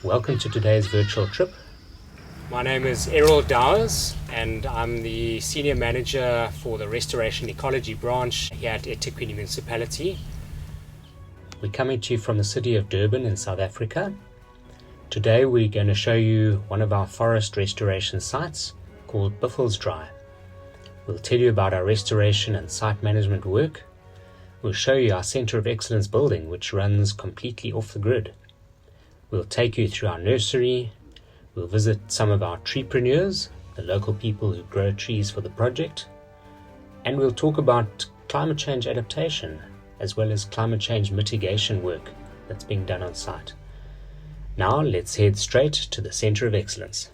Welcome to today's virtual trip. My name is Errol Dowers and I'm the Senior Manager for the Restoration Ecology branch here at eThekwini Municipality. We're coming to you from the city of Durban in South Africa. Today we're going to show you one of our forest restoration sites called Buffelsdraai. We'll tell you about our restoration and site management work. We'll show you our Centre of Excellence building, which runs completely off the grid. We'll take you through our nursery. We'll visit some of our treepreneurs, the local people who grow trees for the project. And we'll talk about climate change adaptation, as well as climate change mitigation work that's being done on site. Now let's head straight to the Centre of Excellence.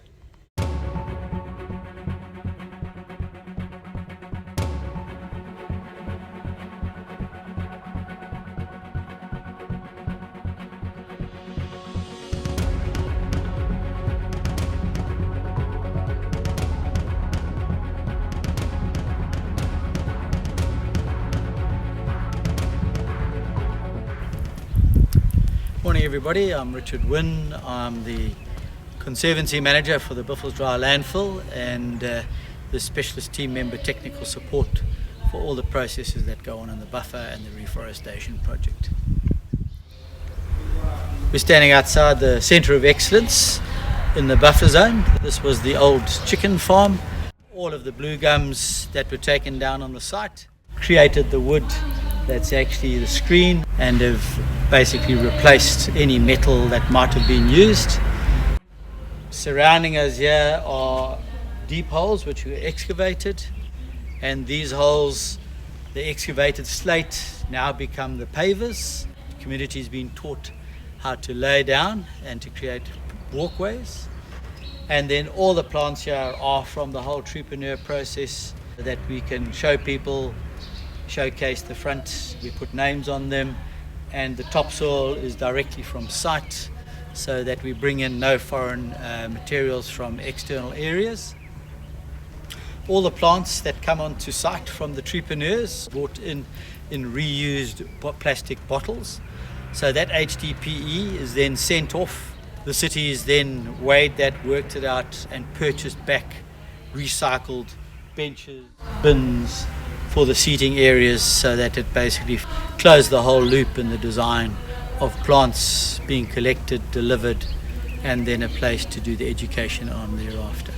Morning everybody, I'm Richard Wynne. I'm the Conservancy Manager for the Buffelsdraai Landfill and the Specialist Team Member Technical Support for all the processes that go on in the buffer and the reforestation project. We're standing outside the Centre of Excellence in the buffer zone. This was the old chicken farm. All of the blue gums that were taken down on the site created the wood that's actually the screen and have basically replaced any metal that might have been used. Surrounding us here are deep holes which were excavated, and these holes, the excavated slate, now become the pavers. The community has been taught how to lay down and to create walkways, and then all the plants here are from the whole treepreneur process that we can show people, showcase the front, we put names on them, and the topsoil is directly from site so that we bring in no foreign materials from external areas. All the plants that come onto site from the treepreneurs brought in reused plastic bottles, so that HDPE is then sent off. The city is then weighed that, worked it out and purchased back recycled benches, bins for the seating areas, so that it basically closed the whole loop in the design of plants being collected, delivered, and then a place to do the education on thereafter.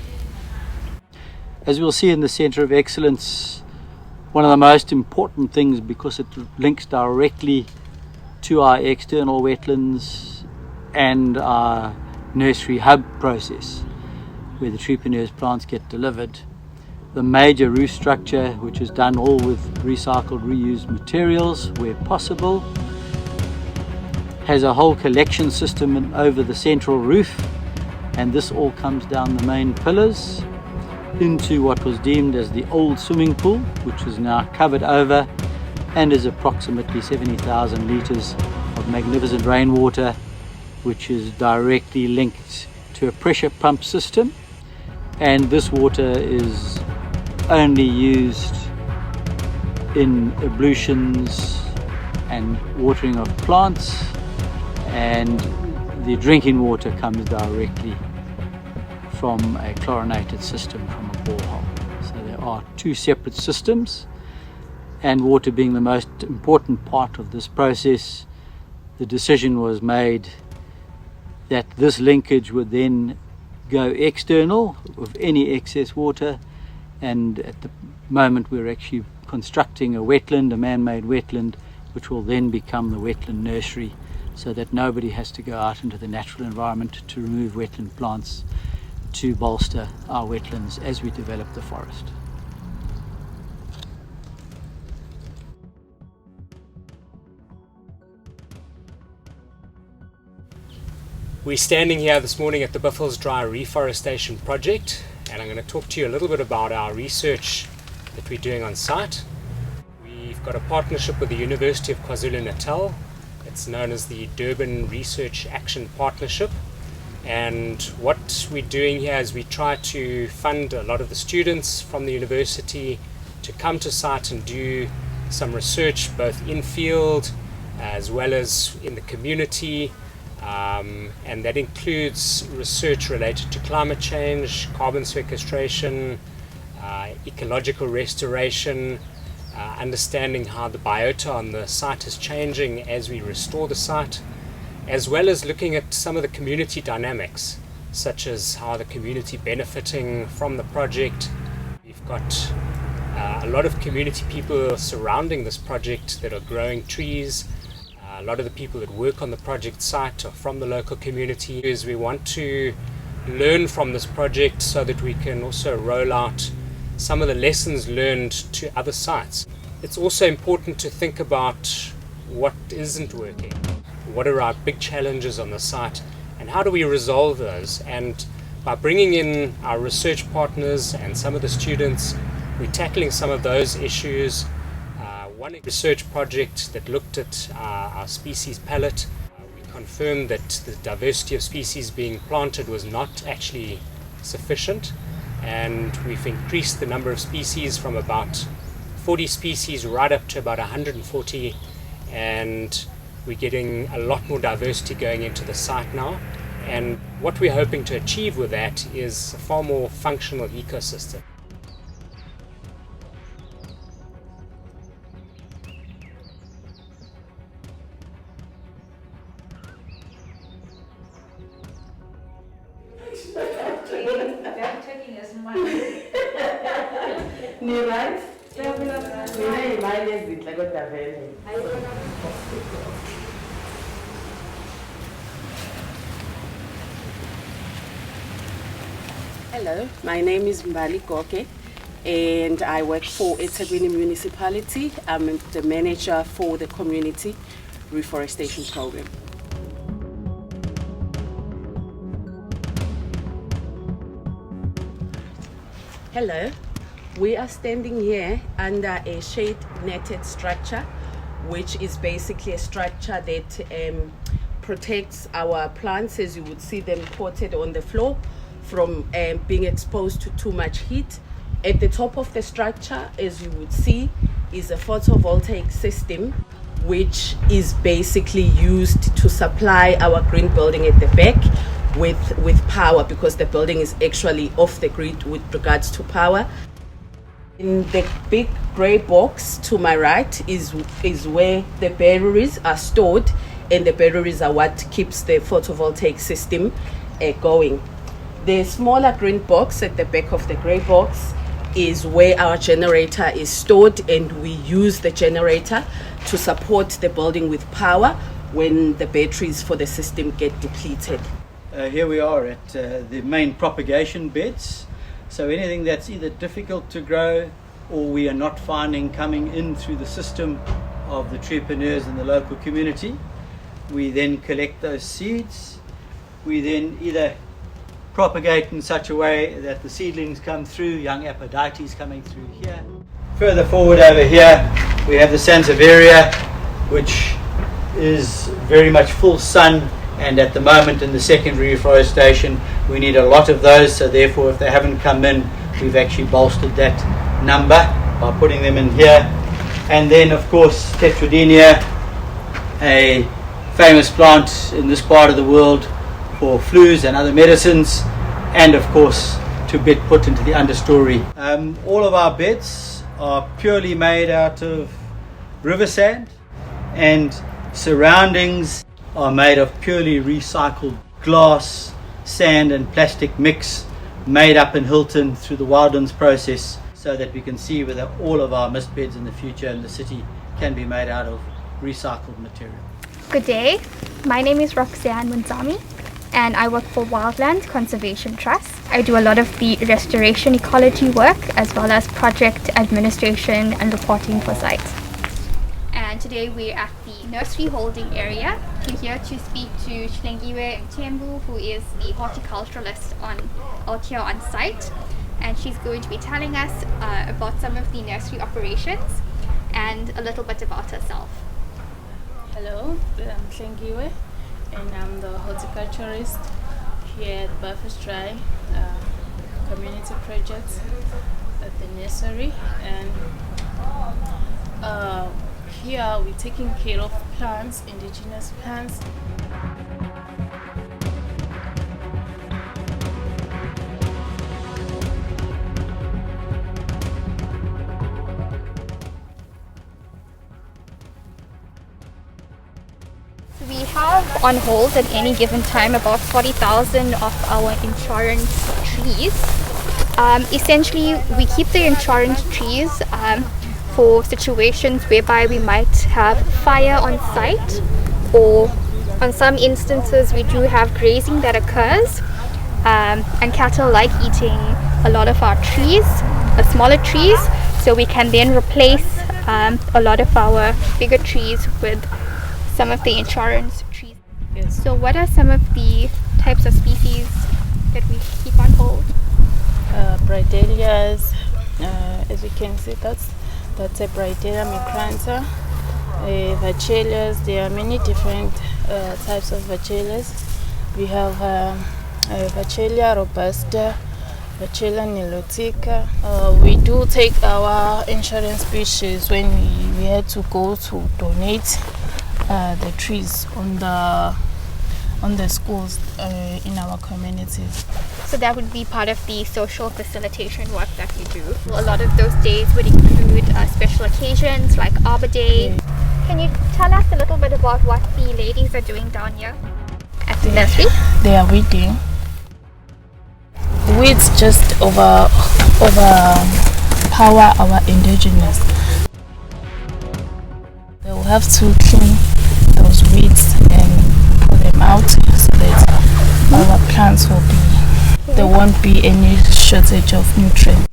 As we'll see in the Centre of Excellence, one of the most important things, because it links directly to our external wetlands and our nursery hub process, where the treepreneurs plants get delivered. The major roof structure, which is done all with recycled, reused materials where possible, has a whole collection system over the central roof, and this all comes down the main pillars into what was deemed as the old swimming pool, which is now covered over and is approximately 70,000 litres of magnificent rainwater, which is directly linked to a pressure pump system, and this water is only used in ablutions and watering of plants, and the drinking water comes directly from a chlorinated system from a borehole. So there are two separate systems, and water being the most important part of this process, the decision was made that this linkage would then go external with any excess water. And at the moment we're actually constructing a wetland, a man-made wetland, which will then become the wetland nursery, so that nobody has to go out into the natural environment to remove wetland plants to bolster our wetlands as we develop the forest. We're standing here this morning at the Buffelsdraai Reforestation Project, and I'm going to talk to you a little bit about our research that we're doing on site. We've got a partnership with the University of KwaZulu-Natal. It's known as the Durban Research Action Partnership, and what we're doing here is we try to fund a lot of the students from the university to come to site and do some research both in field as well as in the community, and that includes research related to climate change, carbon sequestration, ecological restoration, understanding how the biota on the site is changing as we restore the site, as well as looking at some of the community dynamics, such as how the community benefiting from the project. We've got a lot of community people surrounding this project that are growing trees. A lot of the people that work on the project site are from the local community. We want to learn from this project so that we can also roll out some of the lessons learned to other sites. It's also important to think about what isn't working. What are our big challenges on the site and how do we resolve those? And by bringing in our research partners and some of the students, we're tackling some of those issues. One research project that looked at our species palette, we confirmed that the diversity of species being planted was not actually sufficient, and we've increased the number of species from about 40 species right up to about 140, and we're getting a lot more diversity going into the site now. And what we're hoping to achieve with that is a far more functional ecosystem. Hello, my name is Mbali Koke and I work for eThekwini Municipality. I'm the manager for the community reforestation program. Hello, we are standing here under a shade netted structure, which is basically a structure that protects our plants, as you would see them potted on the floor, from being exposed to too much heat. At the top of the structure, as you would see, is a photovoltaic system, which is basically used to supply our green building at the back with power, because the building is actually off the grid with regards to power. In the big grey box to my right is where the batteries are stored, and the batteries are what keeps the photovoltaic system going. The smaller green box at the back of the grey box is where our generator is stored, and we use the generator to support the building with power when the batteries for the system get depleted. Here we are at the main propagation beds. So anything that's either difficult to grow or we are not finding coming in through the system of the entrepreneurs in the local community, we then collect those seeds. We then either propagate in such a way that the seedlings come through, young Aphrodite's coming through here. Further forward over here, we have the Sansevieria, which is very much full sun, and at the moment in the secondary reforestation, we need a lot of those, so therefore if they haven't come in, we've actually bolstered that number by putting them in here. And then of course Tetradenia, a famous plant in this part of the world for flus and other medicines, and of course to be put into the understory. All of our beds are purely made out of river sand, and surroundings are made of purely recycled glass, sand and plastic mix made up in Hilton through the wildlands process, so that we can see whether all of our mist beds in the future in the city can be made out of recycled material. Good day, my name is Roxanne Munzami and I work for Wildland Conservation Trust. I do a lot of the restoration ecology work as well as project administration and reporting for sites. And today we're at the nursery holding area. We're here to speak to Shlengiwe Mthembu, who is the horticulturalist out here on site, and she's going to be telling us about some of the nursery operations and a little bit about herself. Hello, I'm Shlengiwe and I'm the horticulturist here at Buffelsdraai community project at the nursery, and here we're taking care of plants, indigenous plants. We have on hold at any given time about 40,000 of our insurance trees. Essentially, we keep the insurance trees for situations whereby we might have fire on site, or on some instances we do have grazing that occurs, and cattle like eating a lot of our trees, smaller trees, so we can then replace a lot of our bigger trees with some of the insurance trees. Yes. So what are some of the types of species that we keep on hold? Bridalias, as you can see, that's a Bridelia micrantha. Vachelias, there are many different types of vachelias. We have Vachelia robusta, Vachelia nilotica. We do take our insurance species when we had to go to donate the trees on the schools in our communities. So that would be part of the social facilitation work that we do. A lot of those days would include special occasions like Arbor Day. Can you tell us a little bit about what the ladies are doing down here at the nursery? They are weeding. Weeds just overpower our indigenous. They will have to clean those weeds and pull them out so that our plants there won't be any shortage of nutrients.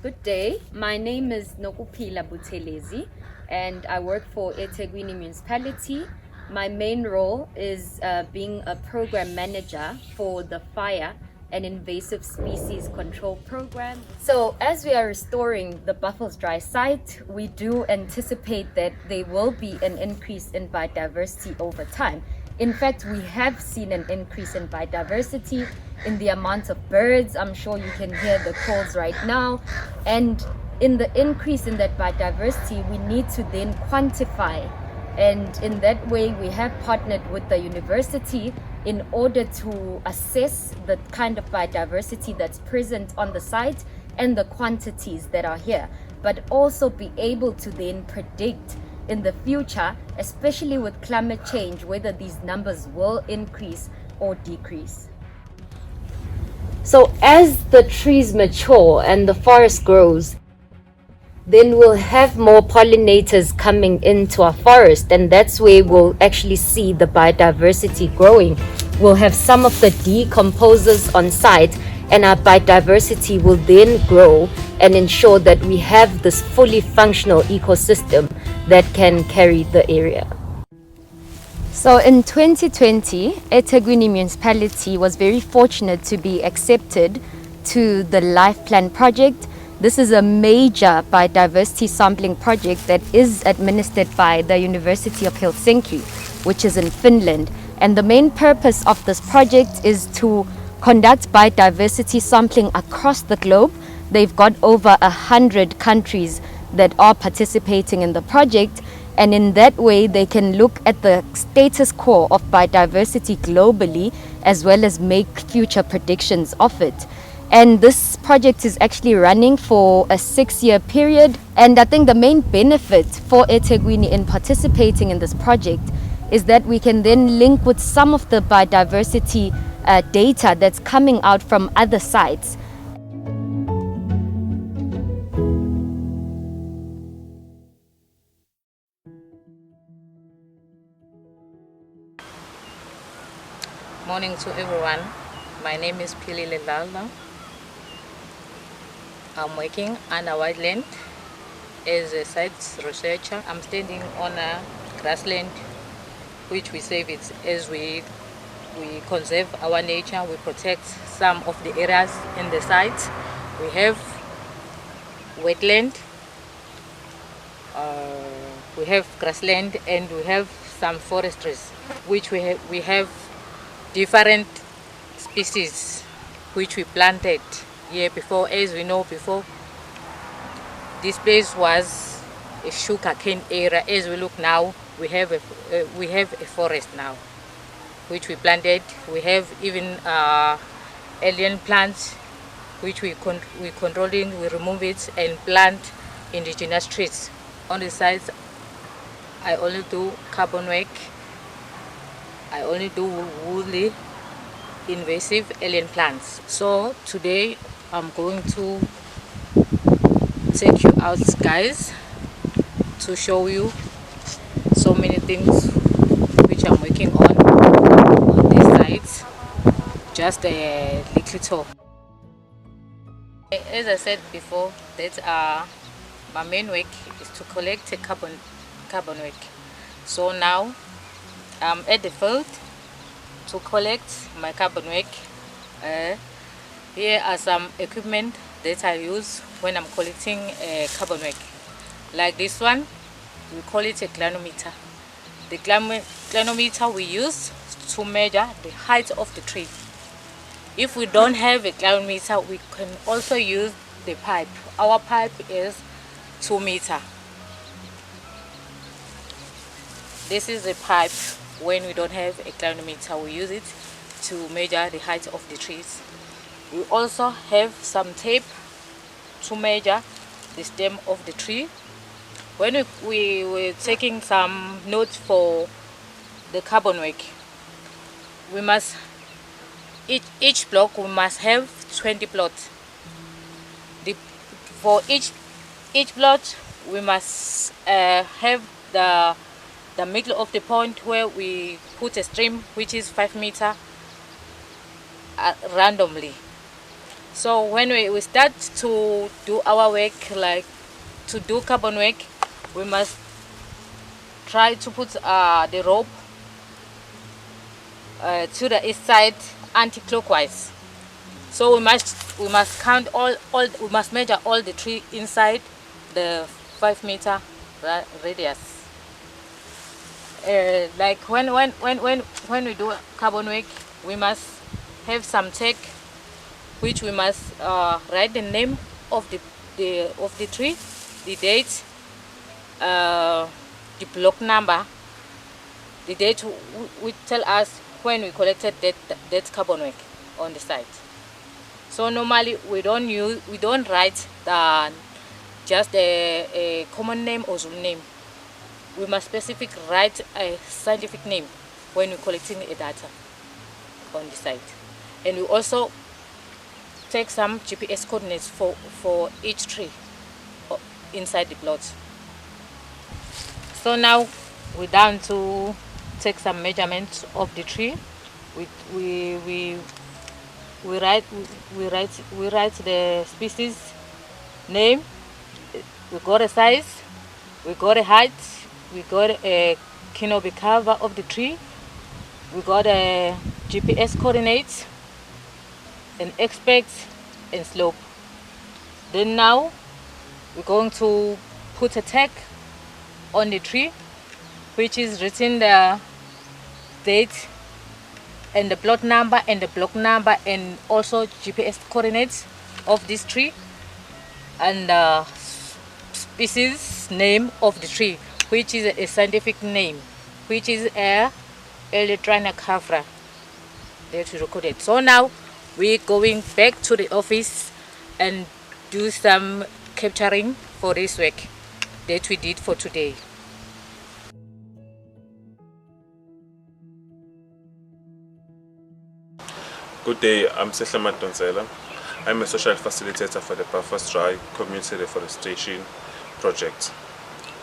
Good day, my name is Nokupila Buthelezi and I work for eThekwini Municipality. My main role is being a program manager for the fire and invasive species control program. So as we are restoring the Buffelsdraai site, we do anticipate that there will be an increase in biodiversity over time. In fact, we have seen an increase in biodiversity in the amount of birds. I'm sure you can hear the calls right now. And in the increase in that biodiversity, we need to then quantify. And in that way, we have partnered with the university in order to assess the kind of biodiversity that's present on the site and the quantities that are here, but also be able to then predict in the future, especially with climate change, whether these numbers will increase or decrease. So as the trees mature and the forest grows, then we'll have more pollinators coming into our forest, and that's where we'll actually see the biodiversity growing. We'll have some of the decomposers on site, and our biodiversity will then grow and ensure that we have this fully functional ecosystem that can carry the area. So in 2020, eThekwini Municipality was very fortunate to be accepted to the Life Plan project. This is a major biodiversity sampling project that is administered by the University of Helsinki, which is in Finland. And the main purpose of this project is to conduct biodiversity sampling across the globe. They've got over 100 countries that are participating in the project, and in that way they can look at the status quo of biodiversity globally as well as make future predictions of it. And this project is actually running for a 6-year period, and I think the main benefit for eThekwini in participating in this project is that we can then link with some of the biodiversity data that's coming out from other sites. Morning to everyone. My name is Pili Lelala. I'm working on a wetland as a site researcher. I'm standing on a grassland which we save it as we conserve our nature, we protect some of the areas in the site. We have wetland, we have grassland, and we have some forestries, which we have different species which we planted here before. As we know, before this place was a sugarcane area. As we look now, we have a forest now, which we planted. We have even alien plants, which we controlling. We remove it and plant indigenous trees. On the sides, I only do carbon work. I only do woolly, invasive alien plants. So today I'm going to take you out, guys, to show you so many things which I'm working on these sides. Just a little tour. As I said before, that my main work is to collect a carbon work. So now I'm at the field to collect my carbon work. Here are some equipment that I use when I'm collecting carbon work. Like this one, we call it a clanometer. The clanometer we use to measure the height of the tree. If we don't have a clanometer, we can also use the pipe. Our pipe is 2 meters. This is the pipe. When we don't have a clanometer, we use it to measure the height of the trees. We also have some tape to measure the stem of the tree. When we were taking some notes for the carbon work, we must each block we must have 20 plots. For each plot we must have the middle of the point where we put a stream which is 5 meters randomly. So when we start to do our work, like to do carbon work, we must try to put the rope to the east side anti-clockwise. So we must count we must measure all the tree inside the 5 meter radius. Like when we do carbon work, we must have some tag, which we must write the name of the tree, the date, the block number, the date which tell us when we collected that carbon work on the site. So normally we don't write just a common name or Zulu name. We must specifically write a scientific name when we're collecting a data on the site. And we also take some GPS coordinates for each tree inside the plot. So now we're down to take some measurements of the tree. We write the species name. We got a size. We got a height. We got a canopy cover of the tree. We got a GPS coordinates, and aspect and slope. Then now we're going to put a tag on the tree, which is written the date and the plot number and the block number and also GPS coordinates of this tree, and the species name of the tree, which is a scientific name, which is a Elytrina cafra that we recorded. So now we're going back to the office and do some capturing for this work that we did for today. Good day, I'm Sehlamat Donzela. I'm a social facilitator for the Buffelsdraai Community Reforestation Project.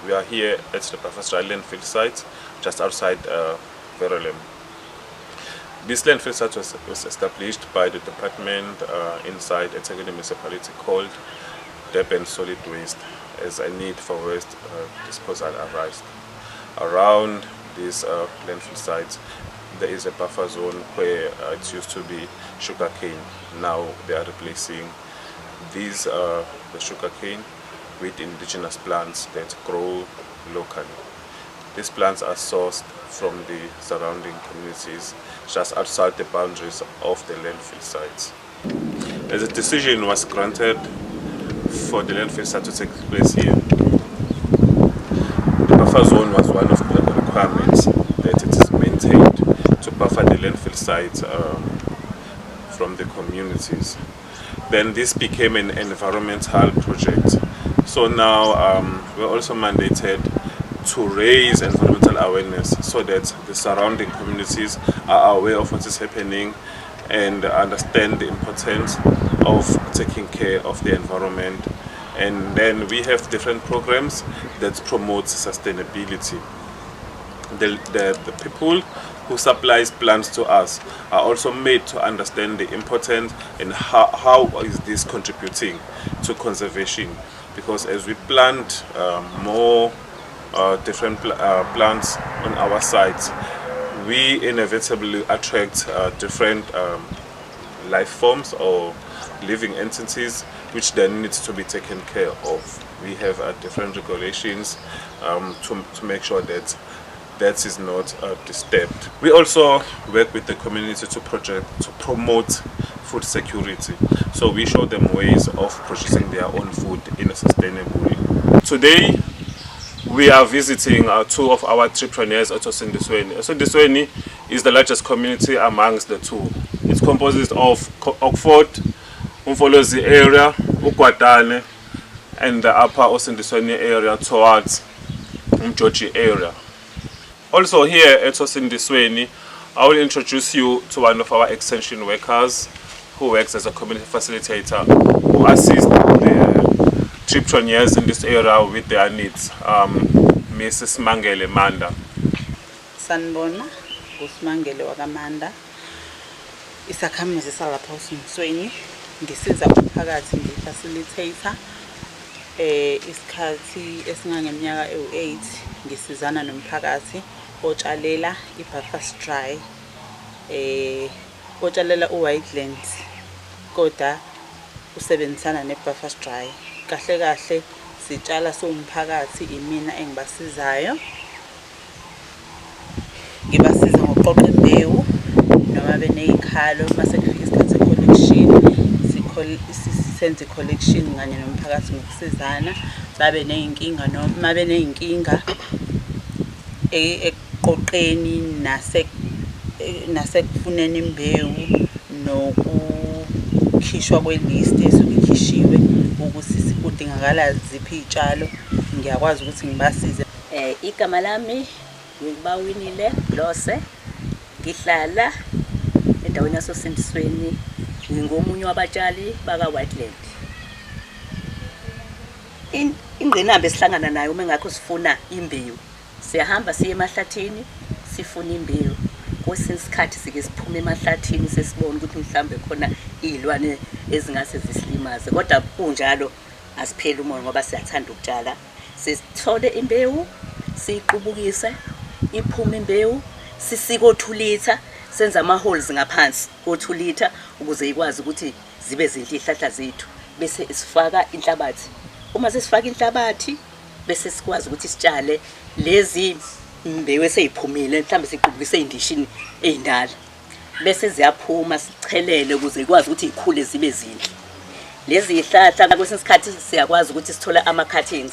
We are here at the Buffelsdraai Landfill site, just outside Verulam. This landfill site was established by the department inside eThekwini Municipality called Durban Solid Waste, as a need for waste disposal arose. Around this landfill site, there is a buffer zone where it used to be sugarcane. Now they are replacing these the sugarcane with indigenous plants that grow locally. These plants are sourced from the surrounding communities just outside the boundaries of the landfill sites. As a decision was granted for the landfill site to take place here, buffer zone was one of the requirements that it is maintained to buffer the landfill sites from the communities. Then this became an environmental project. So now we're also mandated to raise environmental awareness so that the surrounding communities are aware of what is happening and understand the importance of taking care of the environment. And then we have different programs that promote sustainability. The people who supplies plants to us are also made to understand the importance and how is this contributing to conservation. Because as we plant more different plants on our sites, we inevitably attract different life forms or living entities which then needs to be taken care of. We have different regulations to make sure that that is not disturbed. We also work with the community to promote food security. So we show them ways of producing their own food in a sustainable way. Today, we are visiting two of our entrepreneurs at Osindisweni. Osindisweni is the largest community amongst the two. It's composed of Oxford, Umfolozi area, Ukwadane, and the upper Osindisweni area towards Umjoji area. Also here at Osindisweni, I will introduce you to one of our extension workers who works as a community facilitator who assists the entrepreneurs in this area with their needs. Mrs. Mangele Manda. Sanbona, uSmangele wakamanda. Isakhamuzi salapha Osindisweni. Ngisiza umphakathi ngifacilitator. Isikhathi esingangeminyaka ewu-8 ngisizana nomphakathi otshalela iBuffelsdraai, otshalela uWhiteland kodwa usebenzisana neBuffelsdraai. Kahle kahle sitshala somphakathi imina engibasizayo. Ngibasiza ngokuqoqa imbewu noma beneyikhalo mase kufika isikhathi se-collection senze collection kanye nomphakathi ngokusizana. Babe neyinkinga noma beneyinkinga eqoqeni nasekufuneni imbewu nokukhishwa kwelist esukukhishiwe ukuthi kudingakala ziphi izitshalo, ngiyakwazi ukuthi ngibasize. Igama lami ngibawinile Lose, ngihlala endaweni yasoSindisweni, ngingomunye wabatshali baka Wetland. Ingqinamba esihlangana nayo uma ngakho sifuna imbewu, siyahamba siye emahlathini sifuna imbewu. Kwesinye isikhathi sike siphume emahlathini sesibona ukuthi mhlambe khona izilwane ezingase zisilimaze, kodwa kunjalo asipheli umoya ngoba siyathanda ukutshala. Sisithole imbewu, siyiqubukise, iphume imbewu, sisika 2 litha, senza ama-holes ngaphansi ko-2 litha ukuze ikwazi ukuthi zibe zinhle ihlahla zethu, bese sifaka inhlabathi. Uma sesifaka inhlabathi bese sikwazi ukuthi sitshale lezi imbewu eseyiphumile, mhlambe siqubukise indishini ezindala, bese ziyaphuma sichelele ukuze ikwazi ukuthi ikhule zibe zinhle. Lezi ihlahla kwesinye isikhathi siyakwazi ukuthi sithole ama-cuttings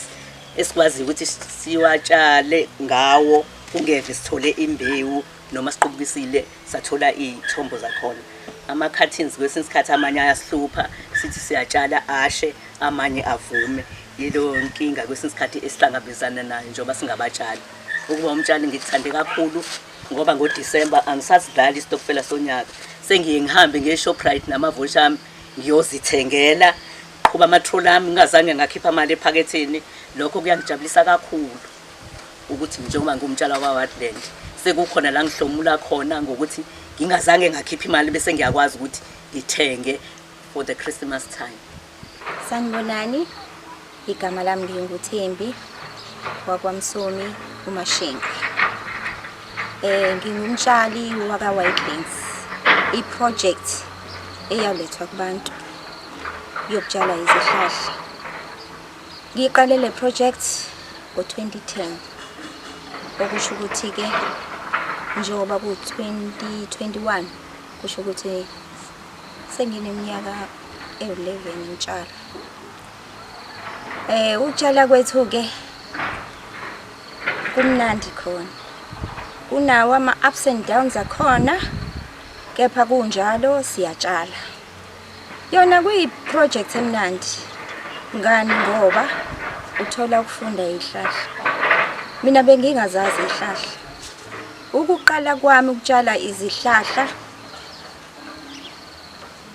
esikwazi ukuthi siwatshale ngawo ungeve sithole imbewu noma siqubukisile sathola izithombo zakhona. Ama-cuttings kwesinye isikhathi amanye ayasihlupha sithi siyatshala ashe amanye avume. Yilo nkinga kwesinye isikhathi esihlangabezana nayo njengoba singabatshali. Ukuba umtshali ngikuthande kakhulu ngoba ngoDisemba angisasidlali isitokfela sonyaka, sengiye ngihambe ngeShoprite namavoucher ami ngiyozithengela kuba amatrol ami ngingazange ngakhipha imali ephaketheni. Lokho kuyangijabulisa kakhulu ukuthi njengoba ngumtshala kwaWetland sekukhona la ngihlomula khona ngokuthi ngingazange ngakhipha imali bese ngiyakwazi ukuthi ngithenge for the Christmas time. Sanibonani, igama lami nginguThembi wakwaMsomi uMashenga. Ngingumtshali wakaWhitelands. I-project eyalethwa kubantu yokutshala izihlahla. Ngiqale le project ngo-2010. Okusho ukuthi ke njengoba ku-2021 kusho ukuthi sengineminyaka ewu-11 ngitshala. Ukutshala kwethu ke kumnandi khona. Kunawo ama-ups and downs akhona, kepha kunjalo siyatshala. Yona kuyi-project emnandi. Ngani ngoba uthola ukufunda ihlahla. Mina bengingazazi ihlahla. Ukuqala kwami ukutshala izihlahla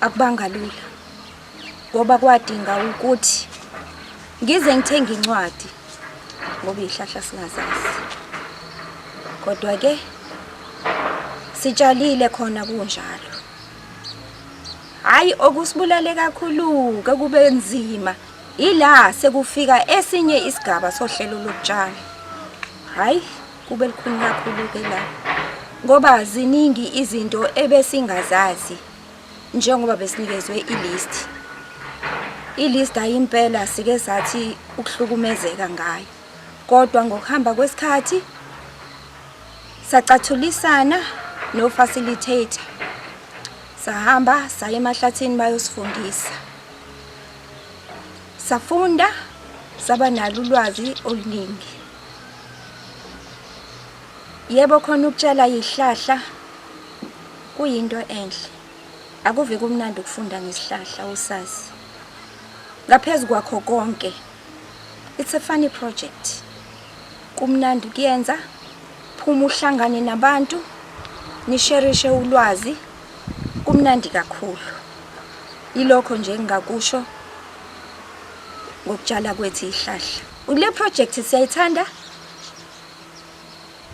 akubanga lula. Ngoba kwadinga ukuthi ngize ngithenge incwadi ngoba ihlahla singazazi. Kodwa ke sitshalile khona kunjalo. Hayi okusibulale kakhulu ke kube nzima. Ila sekufika esinye isigaba sohlelo lokutshala. Hayi kube likhulu kakhulu ke la. Ngoba ziningi izinto ebesingazazi njengoba besinikezwe ilist. Ilist ayimpela sike sathi ukuhlukumezeka ngayo. Kodwa ngokuhamba kwesikhathi sacathulisana no facilitator. Sahamba saya emahlathini bayosifundisa. Safunda saba nalo ulwazi oluningi. Yebo khona ukutshala izihlahla kuyinto enhle. Akuve kumnandi ukufunda ngesihlahla usazi. Ngaphezulu kwakho konke. It's a funny project. Kumnandi kuyenza. Phuma uhlangane nabantu, nisherishe ulwazi. Kumnandi kakhulu. Yilokho nje engakusho ngokutshala kwethu izihlahla. Le project siyayithanda.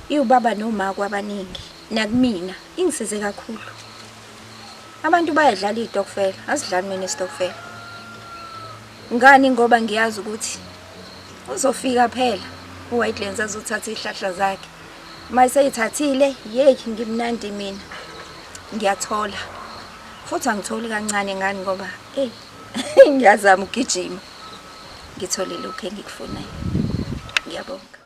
Iubaba noma kwabaningi nakumina ingisize kakhulu. Abantu bayadlala iDokfela, asidlali mina iStokfela. Ngani ngoba ngiyazi ukuthi uzofika phela uWhitelands azothatha izihlahla zakhe. Mayise yithathile, ngimnandi mina. Ngiyathola. Futhi angitholi kancane ngani ngoba ngiyazama ukugijima. Ngithole lokho engikufunayo. Ngiyabonga.